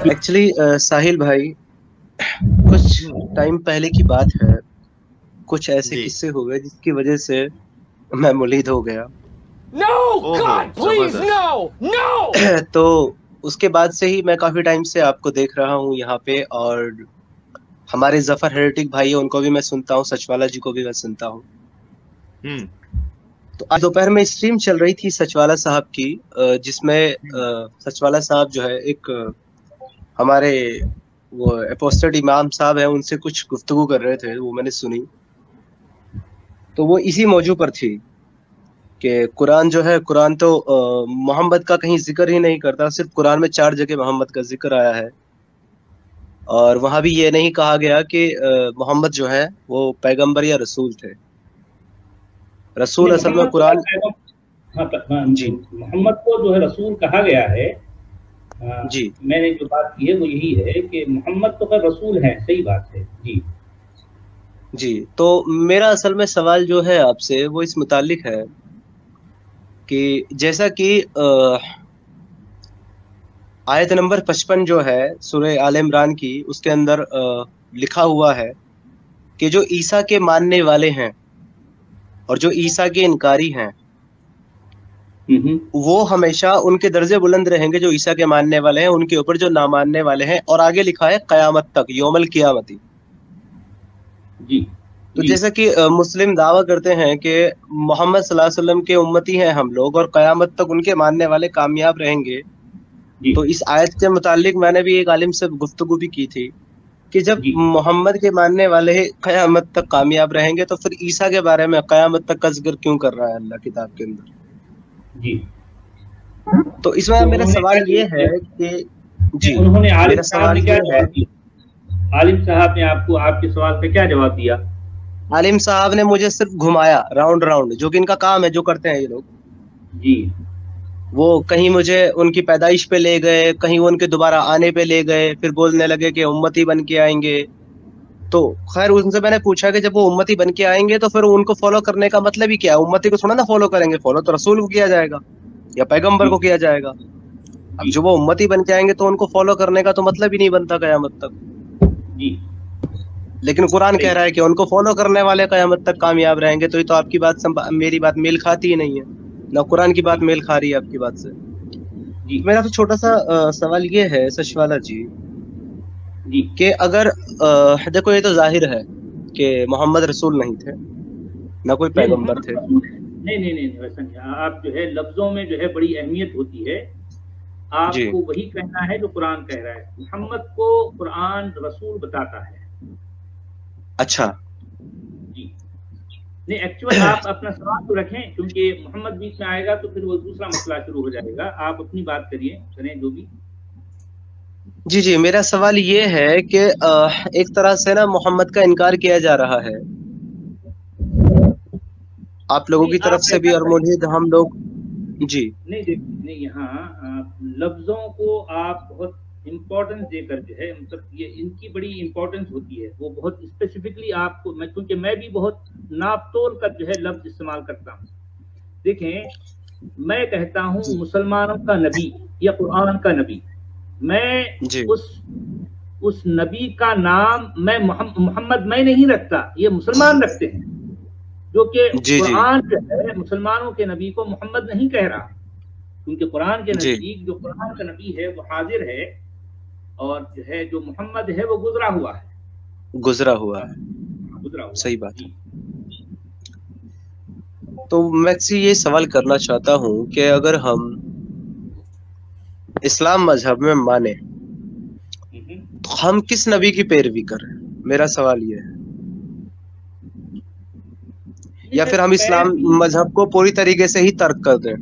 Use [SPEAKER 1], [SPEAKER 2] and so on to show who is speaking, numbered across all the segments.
[SPEAKER 1] Actually साहिल भाई, कुछ time पहले की बात है। कुछ ऐसे
[SPEAKER 2] जी।
[SPEAKER 1] किस्से हो गए जिसकी वजह से मैं मुलीद हो गया।
[SPEAKER 3] No,
[SPEAKER 2] ओहो,
[SPEAKER 3] God, please,
[SPEAKER 2] जबरदस्त।
[SPEAKER 3] no, no!
[SPEAKER 1] तो उसके बाद से ही मैं काफी टाइम से आपको देख रहा हूँ यहाँ पे, और हमारे जफर हेरेटिक भाई है, उनको भी मैं सुनता हूँ, सचवाला जी को भी मैं सुनता हूँ।
[SPEAKER 2] हम्म।
[SPEAKER 1] तो आज दोपहर में स्ट्रीम चल रही थी सचवाला साहब की, जिसमें सचवाला साहब जो है एक हमारे वो अपोस्टेड इमाम साहब है, उनसे कुछ गुफ्तगू कर रहे थे, वो मैंने सुनी। तो वो इसी मौजू पर थी कि कुरान जो है, कुरान तो मोहम्मद का कहीं जिक्र ही नहीं करता। सिर्फ कुरान में 4 जगह मोहम्मद का जिक्र आया है, और वहां भी ये नहीं कहा गया कि मोहम्मद जो है वो पैगंबर या रसूल थे। रसूल
[SPEAKER 4] नहीं,
[SPEAKER 1] असल में
[SPEAKER 4] मोहम्मद को
[SPEAKER 1] कुरान। जी
[SPEAKER 4] मोहम्मद को जो है रसूल कहा गया है।
[SPEAKER 1] जी
[SPEAKER 4] मैंने जो बात की है वो यही है कि मोहम्मद तो खैर रसूल हैं, सही बात है जी।
[SPEAKER 1] जी। तो मेरा असल में सवाल जो है आपसे वो इस मुतालिक है कि जैसा कि आयत नंबर 55 जो है सूरह आल इमरान की, उसके अंदर लिखा हुआ है कि जो ईसा के मानने वाले हैं और जो ईसा के इनकारी हैं, वो हमेशा उनके दर्जे बुलंद रहेंगे। जो ईसा के मानने वाले हैं उनके ऊपर जो ना मानने वाले हैं, और आगे लिखा है कयामत तक, यौमल कियामती।
[SPEAKER 4] जी
[SPEAKER 1] तो
[SPEAKER 4] जी
[SPEAKER 1] जैसा कि मुस्लिम दावा करते हैं कि मोहम्मद सल्लल्लाहु अलैहि वसल्लम के उम्मती हैं हम लोग, और कयामत तक उनके मानने वाले कामयाब रहेंगे।
[SPEAKER 4] जी
[SPEAKER 1] तो इस आयत के मुतालिक मैंने भी एक आलिम से गुफ्तगू भी की थी कि जब
[SPEAKER 4] जी
[SPEAKER 1] मोहम्मद के मानने वाले कयामत तक कामयाब रहेंगे, तो फिर ईसा के बारे में कयामत तक का जिक्र क्यों कर रहा है अल्लाह किताब के अंदर?
[SPEAKER 4] जी।
[SPEAKER 1] तो इसमें
[SPEAKER 4] तो
[SPEAKER 1] मेरा
[SPEAKER 4] उन्होंने
[SPEAKER 1] सवाल
[SPEAKER 4] क्या
[SPEAKER 1] ये है
[SPEAKER 4] जवाब
[SPEAKER 1] कि जी,
[SPEAKER 4] उन्होंने आलिम
[SPEAKER 1] मेरा
[SPEAKER 4] साहब
[SPEAKER 1] सवाल
[SPEAKER 4] ने क्या
[SPEAKER 1] ये है,
[SPEAKER 4] जवाब दिया? आलिम साहब ने आपको आपके सवाल का क्या जवाब दिया?
[SPEAKER 1] आलिम साहब ने मुझे सिर्फ घुमाया राउंड राउंड, जो कि इनका काम है, जो करते हैं ये लोग।
[SPEAKER 4] जी
[SPEAKER 1] वो कहीं मुझे उनकी पैदाइश पे ले गए, कहीं वो उनके दोबारा आने पे ले गए, फिर बोलने लगे कि उम्मती बन के आएंगे। तो खैर उनसे मैंने पूछा कि जब वो उम्मती बन के आएंगे तो फिर उनको फॉलो करने का मतलब ही क्या है? उम्मती को थोड़ा ना फॉलो करेंगे, फॉलो तो रसूल को किया जाएगा या पैगंबर
[SPEAKER 4] जी
[SPEAKER 1] को किया जाएगा। अब
[SPEAKER 4] जी
[SPEAKER 1] जो वो उम्मती बन के आएंगे तो उनको फॉलो करने का तो मतलब ही नहीं बनता कयामत तक।
[SPEAKER 4] जी।
[SPEAKER 1] लेकिन कुरान
[SPEAKER 4] सही।
[SPEAKER 1] कह रहा है कि उनको फॉलो करने वाले कयामत तक कामयाब रहेंगे। तो ये तो आपकी बात मेरी बात मेल खाती ही नहीं है, ना कुरान की बात
[SPEAKER 4] जी
[SPEAKER 1] मेल खा रही है आपकी बात से।
[SPEAKER 4] जी
[SPEAKER 1] मेरा तो छोटा सा सवाल ये है सचवाला जी,
[SPEAKER 4] जी
[SPEAKER 1] कि अगर देखो, ये तो जाहिर है कि मोहम्मद रसूल नहीं थे, ना कोई
[SPEAKER 4] नहीं,
[SPEAKER 1] पैगंबर
[SPEAKER 4] मोहम्मद
[SPEAKER 1] थे।
[SPEAKER 4] रसूल नहीं नहीं नहीं वैसा नहीं। आप जो है लफ्जों में जो है बड़ी अहमियत होती है।
[SPEAKER 1] जी
[SPEAKER 4] आपको वही कहना है जो कुरान कह रहा है। मोहम्मद को कुरान रसूल बताता है।
[SPEAKER 1] अच्छा।
[SPEAKER 4] जी। नहीं, एक्चुअल आप अपना सवाल तो रखें, क्योंकि मोहम्मद बीच में आएगा तो फिर वो दूसरा मसला शुरू हो जाएगा। आप अपनी बात करिए, करें जो भी।
[SPEAKER 1] जी जी, मेरा सवाल ये है कि एक तरह से ना मोहम्मद का इनकार किया जा रहा है आप लोगों
[SPEAKER 4] नहीं,
[SPEAKER 1] की तरफ
[SPEAKER 4] आप
[SPEAKER 1] से भी,
[SPEAKER 4] ऐसा
[SPEAKER 1] और
[SPEAKER 4] करें।
[SPEAKER 1] मुझे हम लोग। जी
[SPEAKER 4] नहीं देखिए, नहीं यहाँ लफ्जों को आप बहुत इम्पोर्टेंस देकर जो है, मतलब ये इनकी बड़ी इम्पोर्टेंस होती है। वो बहुत स्पेसिफिकली आपको, मैं क्योंकि मैं भी बहुत नाप तोल कर जो है लफ्ज इस्तेमाल करता हूँ। देखें, मैं कहता हूँ
[SPEAKER 1] जी
[SPEAKER 4] मुसलमानों का नबी या कुरान का नबी, मैं
[SPEAKER 1] जी
[SPEAKER 4] उस नबी का नाम मैं मोहम्मद मैं नहीं रखता, ये मुसलमान रखते हैं। जो कि
[SPEAKER 1] जी जी
[SPEAKER 4] कुरान जो है मुसलमानों के नबी को मोहम्मद नहीं कह रहा, क्योंकि कुरान के
[SPEAKER 1] जी
[SPEAKER 4] नजदीक जो कुरान का नबी है वो हाजिर है, और जो है जो मोहम्मद है वो गुजरा हुआ है।
[SPEAKER 1] गुजरा हुआ है,
[SPEAKER 4] गुजरा हुआ
[SPEAKER 1] सही
[SPEAKER 4] है
[SPEAKER 1] बात है।
[SPEAKER 4] जी।
[SPEAKER 1] तो मैं से ये सवाल करना चाहता हूँ कि अगर हम इस्लाम मजहब में माने तो हम किस नबी की पैरवी करें? मेरा सवाल ये है। या फिर हम इस्लाम मजहब को पूरी तरीके से ही तर्क कर दें?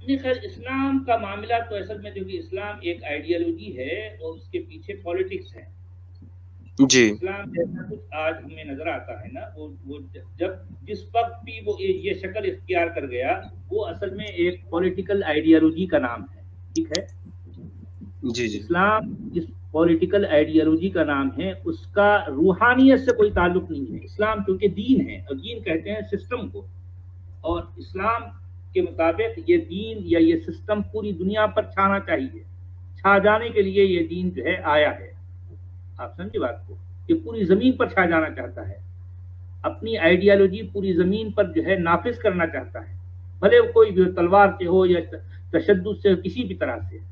[SPEAKER 4] नहीं, खैर इस्लाम का मामला तो असल में जो कि इस्लाम एक आइडियोलॉजी है और उसके पीछे पॉलिटिक्स है।
[SPEAKER 1] जी
[SPEAKER 4] इस्लाम जैसा कुछ आज हमें नजर आता है ना, वो जब जिस वक्त भी वो ये शक्ल इख्तियार कर गया, वो असल में एक पॉलिटिकल आइडियोलॉजी का नाम है। ठीक है,
[SPEAKER 1] जी जी
[SPEAKER 4] इस्लाम जिस पॉलिटिकल आइडियोलॉजी का नाम है, उसका रूहानियत से कोई ताल्लुक नहीं है। इस्लाम क्योंकि दीन है, और दीन कहते हैं सिस्टम को, और इस्लाम के मुताबिक ये दीन या ये सिस्टम पूरी दुनिया पर छाना चाहिए, छा जाने के लिए ये दीन जो है आया है। आप समझे बात को, ये पूरी जमीन पर छा जाना चाहता है, अपनी आइडियोलॉजी पूरी जमीन पर जो है नाफिज करना चाहता है, भले वो कोई भी तलवार से हो या तशद्दुद से हो, किसी भी तरह से।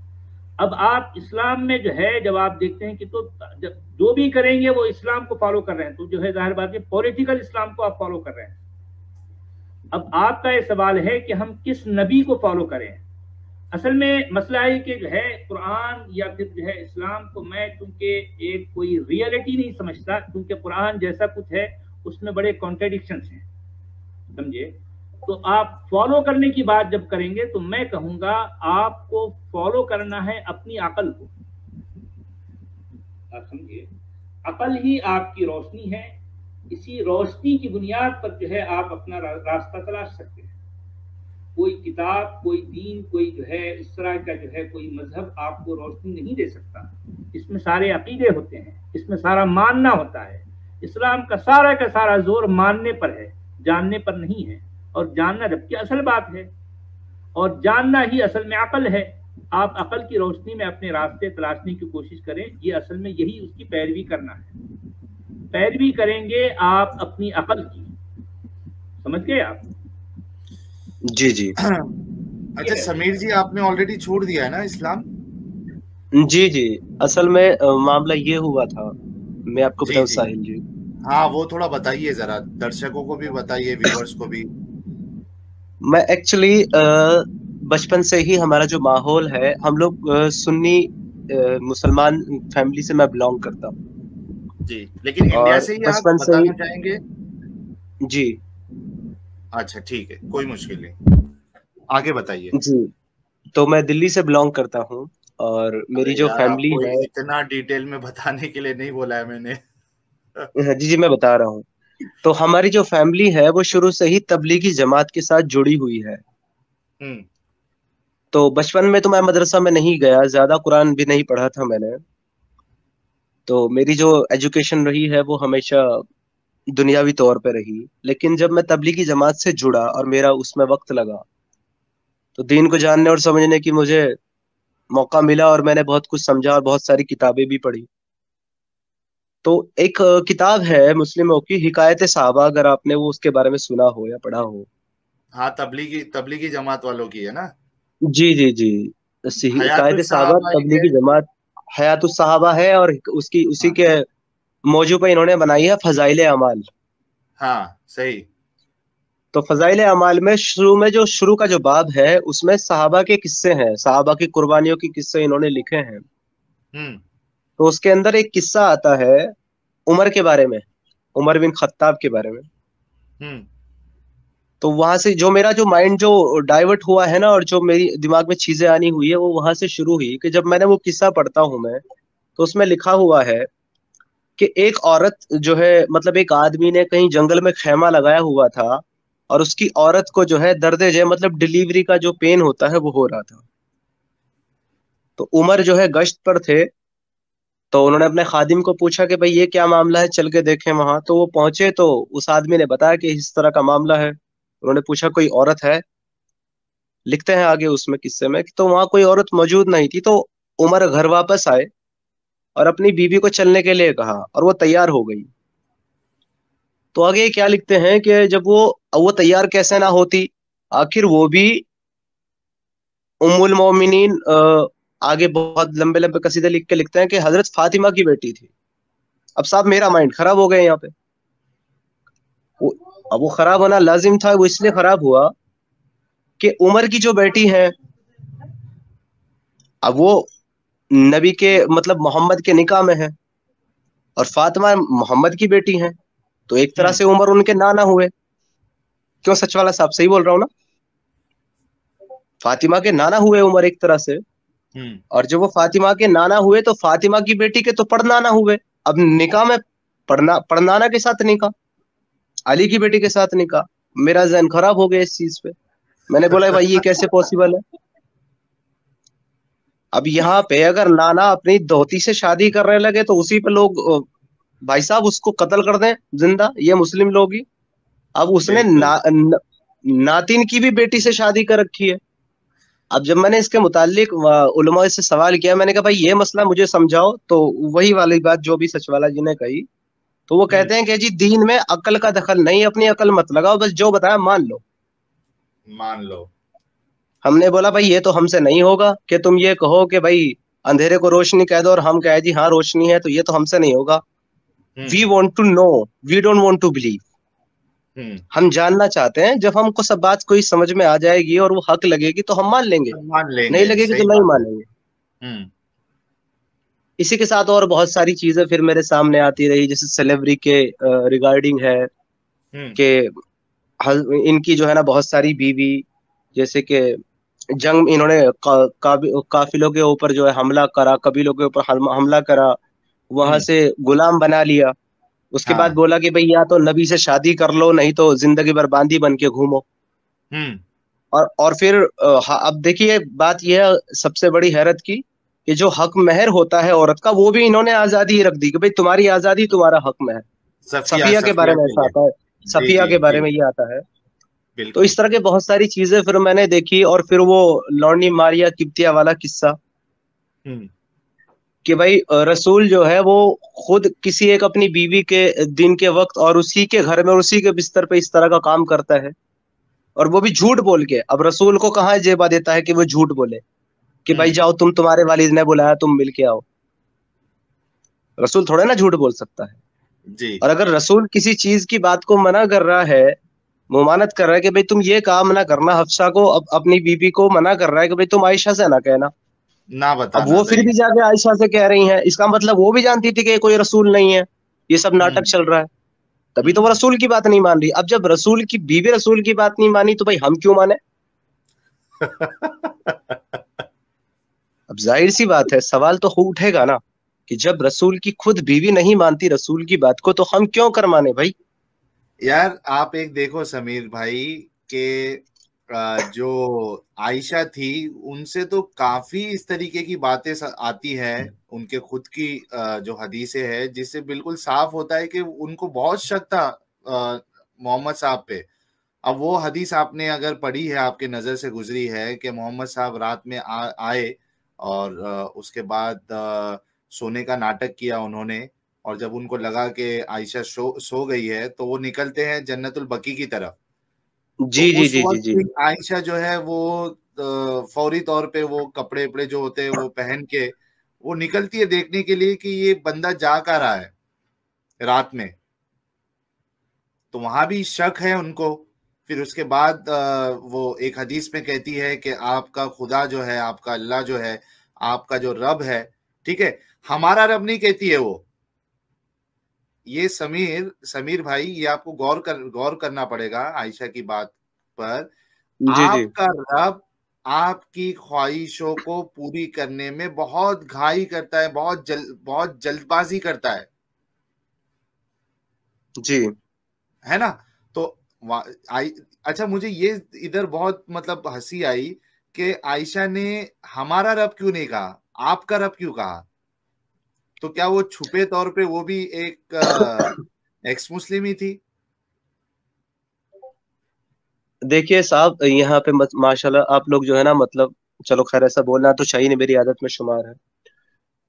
[SPEAKER 4] अब आप इस्लाम में जो है जब आप देखते हैं कि तो जो भी करेंगे वो इस्लाम को फॉलो कर रहे हैं, तो जो है जाहिर बात है पॉलिटिकल इस्लाम को आप फॉलो कर रहे हैं। अब आपका ये सवाल है कि हम किस नबी को फॉलो करें। असल में मसला है कि जो है कुरान या फिर जो है इस्लाम को मैं क्योंकि एक कोई रियलिटी नहीं समझता, क्योंकि कुरान जैसा कुछ है उसमें बड़े कॉन्ट्रडिक्शंस हैं, समझे। तो आप फॉलो करने की बात जब करेंगे तो मैं कहूंगा आपको फॉलो करना है अपनी अकल को। आप समझिए, अकल ही आपकी रोशनी है, इसी रोशनी की बुनियाद पर जो है आप अपना रास्ता तलाश सकते हैं। कोई किताब, कोई दीन, कोई जो है इस तरह का जो है कोई मजहब आपको रोशनी नहीं दे सकता। इसमें सारे अकीदे होते हैं, इसमें सारा मानना होता है। इस्लाम का सारा जोर मानने पर है, जानने पर नहीं है। और जानना जबकि असल बात है, और जानना ही असल में अकल है। आप अकल की रोशनी में अपने रास्ते तलाशने की कोशिश करें, ये असल में यही उसकी पैरवी करना है। पैरवी करेंगे आप अपनी अकल की, समझ गए आप?
[SPEAKER 1] जी जी।
[SPEAKER 2] अच्छा समीर जी, आपने ऑलरेडी छोड़ दिया है ना इस्लाम?
[SPEAKER 1] जी जी, असल में मामला ये हुआ था, मैं आपको बताऊं साहिल जी।
[SPEAKER 2] हाँ, वो थोड़ा बताइए जरा, दर्शकों को भी बताइए, व्यूअर्स को भी।
[SPEAKER 1] मैं एक्चुअली बचपन से ही हमारा जो माहौल है, हम लोग सुन्नी मुसलमान फैमिली से मैं बिलोंग करता हूँ
[SPEAKER 2] जी। लेकिन इंडिया से ही आप बताना चाहेंगे?
[SPEAKER 1] जी।
[SPEAKER 2] अच्छा ठीक है, कोई मुश्किल नहीं, आगे बताइए।
[SPEAKER 1] जी, तो मैं दिल्ली से बिलोंग करता हूँ, और मेरी जो फैमिली है,
[SPEAKER 2] इतना डिटेल में बताने के लिए नहीं बोला है मैंने।
[SPEAKER 1] जी जी, मैं बता रहा हूँ। तो हमारी जो फैमिली है वो शुरू से ही तबलीगी जमात के साथ जुड़ी हुई है। तो बचपन में तो मैं मदरसा में नहीं गया, ज्यादा कुरान भी नहीं पढ़ा था मैंने। तो मेरी जो एजुकेशन रही है वो हमेशा दुनियावी तौर पे रही। लेकिन जब मैं तबलीगी जमात से जुड़ा और मेरा उसमें वक्त लगा, तो दीन को जानने और समझने की मुझे मौका मिला, और मैंने बहुत कुछ समझा और बहुत सारी किताबें भी पढ़ी। तो एक किताब है मुस्लिमों की, हिकायत सहाबा, अगर आपने वो उसके बारे में सुना हो या पढ़ा हो।
[SPEAKER 2] हाँ, तबलीगी जमात वालों की है ना?
[SPEAKER 1] जी जी जी, हिकायत सहाबा तबलीगी जमात हयातुस सहाबा है, और उसी के मौजू पे इन्होंने बनाई है फजाइल अमाल।
[SPEAKER 2] हाँ सही।
[SPEAKER 1] तो फजाइल अमाल में शुरू का जो बाब है, उसमें सहाबा के किस्से हैं, सहाबा की कुर्बानियों के किस्से इन्होंने लिखे हैं। तो उसके अंदर एक किस्सा आता है उमर के बारे में, उमर बिन खत्ताब के बारे में। तो वहां से जो मेरा जो माइंड जो डाइवर्ट हुआ है ना, और जो मेरी दिमाग में चीजें आनी हुई है, वो वहां से शुरू हुई कि जब मैंने वो किस्सा पढ़ता हूं मैं, तो उसमें लिखा हुआ है कि एक औरत जो है, मतलब एक आदमी ने कहीं जंगल में खैमा लगाया हुआ था, और उसकी औरत को जो है दर्द जे, मतलब डिलीवरी का जो पेन होता है वो हो रहा था। तो उमर जो है गश्त पर थे, तो उन्होंने अपने खादिम को पूछा कि भाई ये क्या मामला है, चल के देखें वहां। तो वो पहुंचे तो उस आदमी ने बताया कि इस तरह का मामला है। उन्होंने पूछा कोई औरत है? लिखते हैं आगे उसमें किस्से में, तो वहां कोई औरत मौजूद नहीं थी। तो उमर घर वापस आए और अपनी बीवी को चलने के लिए कहा, और वो तैयार हो गई। तो आगे क्या लिखते हैं कि जब वो तैयार कैसे ना होती, आखिर वो भी उम्मुल मोमिनीन, आगे बहुत लंबे लंबे कसीदे लिख के लिखते हैं कि हजरत फातिमा की बेटी थी। अब साहब मेरा माइंड खराब हो गया यहाँ पे। अब वो खराब होना लाजिम था, वो इसलिए खराब हुआ कि उमर की जो बेटी है, अब वो नबी के, मतलब मोहम्मद के निकाह में है, और फातिमा मोहम्मद की बेटी है। तो एक तरह से उमर उनके नाना हुए। क्यों सच वाला साहब, सही बोल रहा हूँ ना? फातिमा के नाना हुए उमर एक तरह से। और जब वो फातिमा के नाना हुए, तो फातिमा की बेटी के तो पड़नाना हुए। अब निकाह में पड़नाना के साथ निकाह, अली की बेटी के साथ निकाह। मेरा जहन खराब हो गया इस चीज पे। मैंने बोला भाई ये कैसे पॉसिबल है? अब यहाँ पे अगर नाना अपनी धोती से शादी करने लगे, तो उसी पे लोग भाई साहब उसको कत्ल कर दें जिंदा, ये मुस्लिम लोग ही। अब उसने नातिन की भी बेटी से शादी कर रखी है। अब जब मैंने इसके मुतालिक उलमा से सवाल किया, मैंने कहा भाई ये मसला मुझे समझाओ, तो वही वाली बात जो भी सचवाला जी ने कही, तो वो कहते हैं कि जी दीन में अकल का दखल नहीं, अपनी अकल मत लगाओ, बस जो बताया मान लो।
[SPEAKER 2] मान लो।
[SPEAKER 1] हमने बोला भाई ये तो हमसे नहीं होगा कि तुम ये कहो कि भाई अंधेरे को रोशनी कह दो और हम कहे जी हाँ रोशनी है, तो ये तो हमसे नहीं होगा। We want to know, we don't want to believe. हम जानना चाहते हैं, जब हमको सब बात कोई समझ में आ जाएगी और वो हक लगेगी तो हम मान लेंगे,
[SPEAKER 2] मान लेंगे,
[SPEAKER 1] नहीं लगेगी
[SPEAKER 2] सही
[SPEAKER 1] तो नहीं
[SPEAKER 2] बात है।
[SPEAKER 1] मानेंगे। इसी के साथ और बहुत सारी चीजें फिर मेरे सामने आती रही, जैसे सेलेब्रिटी के रिगार्डिंग है कि इनकी जो है ना बहुत सारी बीवी, जैसे कि जंग इन्होंने काफिलों के ऊपर जो है हमला करा, कबीलों के ऊपर हमला करा, वहां से गुलाम बना लिया। उसके बाद बोला कि भाई या तो नबी से शादी कर लो, नहीं तो जिंदगी भर बांदी बन के घूमो। और फिर अब देखिए बात यह है सबसे बड़ी हैरत की, कि जो हक महर होता है औरत का, वो भी इन्होंने आजादी रख दी कि भाई तुम्हारी आजादी तुम्हारा हक महर। सफिया के बारे में ऐसा आता है, सफिया के बारे में ये आता है। तो इस तरह के बहुत सारी चीजें फिर मैंने देखी। और फिर वो लौंडी मारिया किप्तिया वाला किस्सा, कि भाई रसूल जो है वो खुद किसी एक अपनी बीवी के दिन के वक्त और उसी के घर में और उसी के बिस्तर पे इस तरह का काम करता है, और वो भी झूठ बोल के। अब रसूल को कहाँ जेबा देता है कि वो झूठ बोले कि भाई जाओ तुम, तुम्हारे वालिद ने बुलाया तुम मिल के आओ। रसूल थोड़ा ना झूठ बोल सकता है
[SPEAKER 2] जी।
[SPEAKER 1] और अगर रसूल किसी चीज की बात को मना कर रहा है, मुमानत कर रहा है कि भाई तुम ये काम ना करना, हफ्सा को अपनी बीबी को मना कर रहा है कि भाई तुम आयशा से ना कहना,
[SPEAKER 2] ना
[SPEAKER 1] अब
[SPEAKER 2] बताना,
[SPEAKER 1] वो फिर
[SPEAKER 2] सही।
[SPEAKER 1] भी जाके आयशा से कह रही हैं, इसका मतलब वो भी जानती थी कि कोई रसूल नहीं है, ये सब नाटक चल रहा है, तभी तो वो रसूल की बात नहीं मान रही। अब जब रसूल की बीवी रसूल की बात नहीं मानी, तो भाई हम क्यों माने? अब जाहिर सी बात है, सवाल तो उठेगा ना कि जब रसूल की खुद बीवी नहीं मानती रसूल की बात को, तो हम क्यों कर माने भाई?
[SPEAKER 2] यार आप एक देखो समीर भाई के जो आयशा थी, उनसे तो काफी इस तरीके की बातें आती है, उनके खुद की जो हदीसें है, जिससे बिल्कुल साफ होता है कि उनको बहुत शक था मोहम्मद साहब पे। अब वो हदीस आपने अगर पढ़ी है, आपके नजर से गुजरी है कि मोहम्मद साहब रात में आए और उसके बाद सोने का नाटक किया उन्होंने, और जब उनको लगा कि आयशा सो गई है, तो वो निकलते हैं जन्नतुल बकी की तरफ। तो
[SPEAKER 1] जी जी
[SPEAKER 2] उस
[SPEAKER 1] जी जी
[SPEAKER 2] वक्त
[SPEAKER 1] जी।
[SPEAKER 2] भी आयशा जो है वो फौरी तौर पे वो कपड़े वपड़े जो होते हैं वो पहन के वो निकलती है देखने के लिए कि ये बंदा जा क्या रहा है रात में। तो वहां भी शक है उनको। फिर उसके बाद वो एक हदीस में कहती है कि आपका खुदा जो है, आपका अल्लाह जो है, आपका जो रब है, ठीक है, हमारा रब नहीं कहती है वो। ये समीर भाई, ये आपको गौर करना पड़ेगा आयशा की बात पर।
[SPEAKER 1] जी जी
[SPEAKER 2] आपका रब आपकी ख्वाहिशों को पूरी करने में बहुत घाई करता है, बहुत जल्दबाजी करता है
[SPEAKER 1] जी।
[SPEAKER 2] है ना। तो अच्छा, मुझे ये इधर बहुत मतलब हंसी आई कि आयशा ने हमारा रब क्यों नहीं कहा, आपका रब क्यों कहा। तो क्या वो छुपे तौर पे वो भी एक एक्स मुस्लिम ही थी?
[SPEAKER 1] देखिए साहब, यहाँ पे माशाल्लाह आप लोग जो है ना, मतलब चलो खैर ऐसा बोलना तो चाहिए नहीं, मेरी आदत में शुमार है।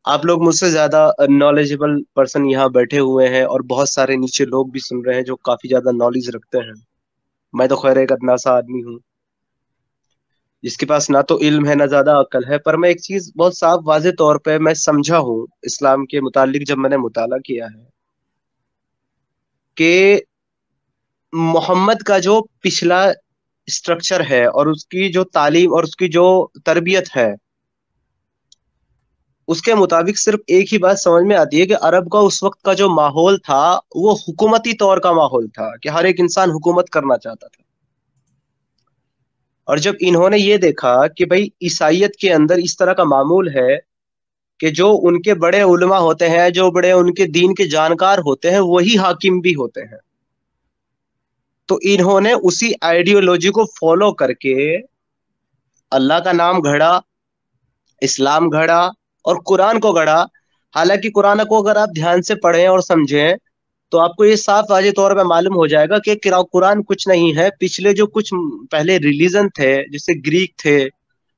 [SPEAKER 1] आप लोग मुझसे ज्यादा नॉलेजेबल पर्सन यहाँ बैठे हुए हैं, और बहुत सारे नीचे लोग भी सुन रहे हैं जो काफी ज्यादा नॉलेज रखते हैं। मैं तो खैर एक अदना सा आदमी हूँ जिसके पास ना तो इल्म है ना ज्यादा अकल है, पर मैं एक चीज बहुत साफ वाजे तौर पे मैं समझा हूँ इस्लाम के मुतालिक, जब मैंने मुताला किया है कि मोहम्मद का जो पिछला स्ट्रक्चर है और उसकी जो तालीम और उसकी जो तरबियत है, उसके मुताबिक सिर्फ एक ही बात समझ में आती है कि अरब का उस वक्त का जो माहौल था, वो हुकूमती तौर का माहौल था कि हर एक इंसान हुकूमत करना चाहता था। और जब इन्होंने ये देखा कि भाई ईसाइयत के अंदर इस तरह का मामूल है कि जो उनके बड़े उलमा होते हैं, जो बड़े उनके दीन के जानकार होते हैं, वही हाकिम भी होते हैं, तो इन्होंने उसी आइडियोलॉजी को फॉलो करके अल्लाह का नाम गढ़ा, इस्लाम गढ़ा और कुरान को गढ़ा। हालांकि कुरान को अगर आप ध्यान से पढ़ें और समझें, तो आपको ये साफ वाजे तौर पे मालूम हो जाएगा कि कुरान कुछ नहीं है, पिछले जो कुछ पहले रिलीजन थे, जैसे ग्रीक थे,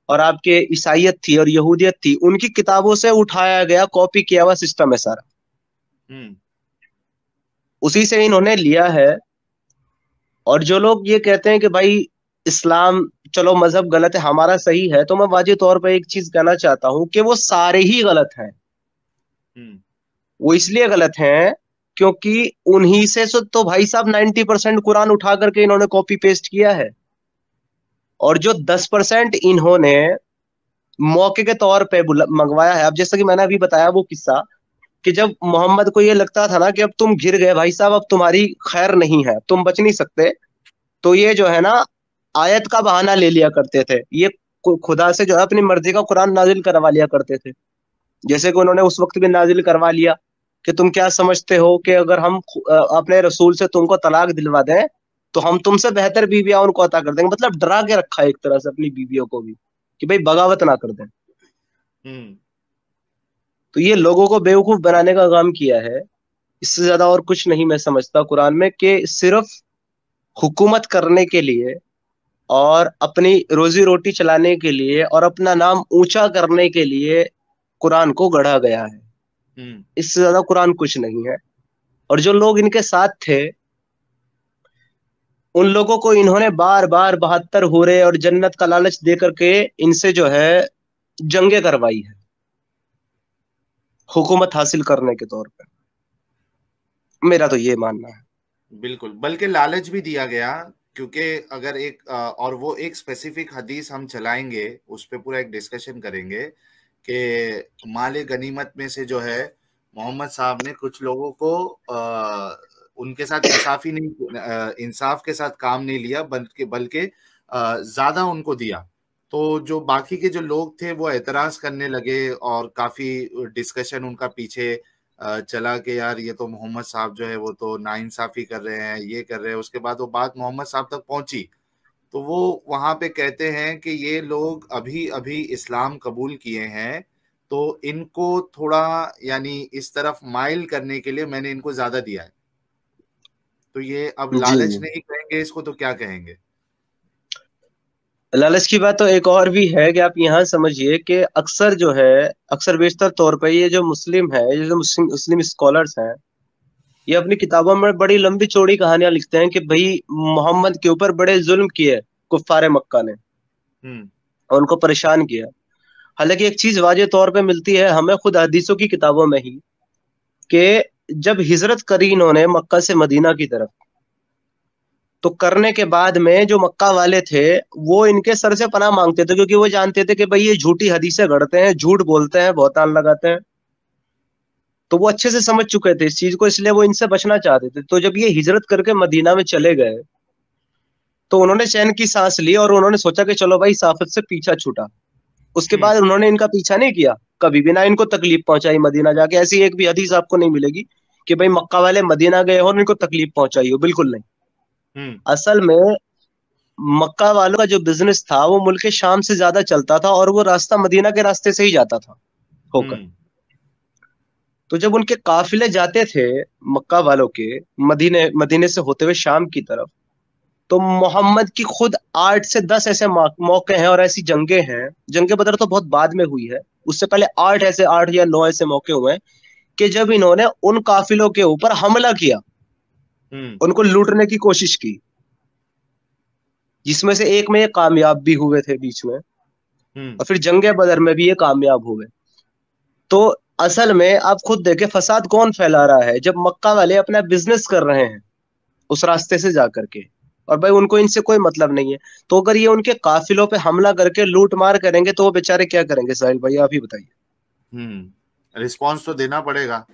[SPEAKER 1] और आपके ईसाइयत थी और यहूदियत थी, उनकी किताबों से उठाया गया, कॉपी किया हुआ सिस्टम है सारा। उसी से इन्होंने लिया है। और जो लोग ये कहते हैं कि भाई इस्लाम, चलो मजहब गलत है, हमारा सही है, तो मैं वाजिब तौर पर एक चीज कहना चाहता हूं कि वो सारे ही गलत हैं। वो इसलिए गलत हैं क्योंकि उन्हीं से तो भाई साहब 90% कुरान उठा करके इन्होंने कॉपी पेस्ट किया है। और जो 10% इन्होंने मौके के तौर पे मंगवाया है, अब जैसा कि मैंने अभी बताया वो किस्सा, कि जब मोहम्मद को ये लगता था ना कि अब तुम गिर गए भाई साहब, अब तुम्हारी खैर नहीं है, तुम बच नहीं सकते, तो ये जो है ना आयत का बहाना ले लिया करते थे। ये खुदा से जो है अपनी मर्जी का कुरान नाजिल करवा लिया करते थे। जैसे कि उन्होंने उस वक्त भी नाजिल करवा लिया कि तुम क्या समझते हो कि अगर हम अपने रसूल से तुमको तलाक दिलवा दें तो हम तुमसे बेहतर बीवियां उनको अता कर देंगे। मतलब डरा के रखा है एक तरह से अपनी बीवियों को भी कि भाई बगावत ना कर दें। तो ये लोगों को बेवकूफ बनाने का काम किया है। इससे ज्यादा और कुछ नहीं मैं समझता कुरान में, कि सिर्फ हुकूमत करने के लिए और अपनी रोजी रोटी चलाने के लिए और अपना नाम ऊंचा करने के लिए कुरान को गढ़ा गया है। इससे ज्यादा कुरान कुछ नहीं है। और जो लोग इनके साथ थे उन लोगों को इन्होंने बार बार 72 हुरे और जन्नत का लालच दे करके इनसे जो है जंगे करवाई है हुकूमत हासिल करने के तौर पे। मेरा तो ये मानना है।
[SPEAKER 2] बिल्कुल, बल्कि लालच भी दिया गया, क्योंकि अगर एक और वो एक स्पेसिफिक हदीस हम चलाएंगे, उस पर पूरा एक डिस्कशन करेंगे कि माले गनीमत में से जो है मोहम्मद साहब ने कुछ लोगों को उनके साथ इंसाफी नहीं, इंसाफ के साथ काम नहीं लिया, बल्कि ज्यादा उनको दिया। तो जो बाकी के जो लोग थे वो एतराज करने लगे और काफी डिस्कशन उनका पीछे चला कि यार ये तो मोहम्मद साहब जो है वो तो नाइंसाफी कर रहे हैं, ये कर रहे हैं। उसके बाद वो बात मोहम्मद साहब तक पहुंची तो वो वहां पे कहते हैं कि ये लोग अभी अभी इस्लाम कबूल किए हैं, तो इनको थोड़ा यानी इस तरफ माइल करने के लिए मैंने इनको ज्यादा दिया है। तो ये अब लालच नहीं कहेंगे इसको तो क्या कहेंगे?
[SPEAKER 1] लालच की बात तो एक और भी है कि आप यहाँ समझिए कि अक्सर जो है, अक्सर बेशतर तौर पर ये जो मुस्लिम है, ये जो मुस्लिम स्कॉलर्स हैं, ये अपनी किताबों में बड़ी लंबी चौड़ी कहानियां लिखते हैं कि भाई मोहम्मद के ऊपर बड़े जुल्म किए कुफ्फारे मक्का ने और उनको परेशान किया। हालांकि एक चीज वाजे तौर पे मिलती है हमें खुद हदीसों की किताबों में ही, कि जब हिजरत करी इन्होंने मक्का से मदीना की तरफ, तो करने के बाद में जो मक्का वाले थे वो इनके सर से पनाह मांगते थे, क्योंकि वो जानते थे कि भाई ये झूठी हदीसें गढ़ते हैं, झूठ बोलते हैं, बहतान लगाते हैं। तो वो अच्छे से समझ चुके थे इस चीज को, इसलिए वो इनसे बचना चाहते थे। तो जब ये हिजरत करके मदीना में चले गए तो उन्होंने चैन की सांस ली और उन्होंने सोचा कि चलो भाई साफत से पीछा छूटा। उसके बाद उन्होंने इनका पीछा नहीं किया कभी भी, ना इनको तकलीफ पहुंचाई मदीना जाके। ऐसी एक भी हदीस आपको नहीं मिलेगी कि भाई मक्का वाले मदीना गए हो और इनको तकलीफ पहुंचाई हो, बिल्कुल नहीं। असल में मक्का वालों का जो बिजनेस था वो मुल्क शाम से ज्यादा चलता था और वो रास्ता मदीना के रास्ते से ही जाता था होकर। तो जब उनके काफिले जाते थे मक्का वालों के मदीने मदीने से होते हुए शाम की तरफ, तो मोहम्मद की खुद 8 से 10 ऐसे मौके हैं और ऐसी जंगे हैं, जंगे बदर तो बहुत बाद में हुई है, उससे पहले 8 या 9 ऐसे मौके हुए हैं कि जब इन्होंने उन काफिलों के ऊपर हमला किया, उनको लूटने की कोशिश की, जिसमें से एक में ये कामयाब भी हुए थे बीच में, और फिर जंगे बदर में भी ये कामयाब हुए। तो असल में आप खुद देखें फसाद कौन फैला रहा है, जब मक्का वाले अपना बिजनेस कर रहे हैं उस रास्ते से जाकर के, और भाई उनको इनसे कोई मतलब नहीं है। तो अगर ये उनके काफिलों पे हमला करके लूट मार करेंगे तो वो बेचारे क्या करेंगे? साहिल भाई आप ही बताइए।
[SPEAKER 2] रिस्पॉन्स तो देना पड़ेगा।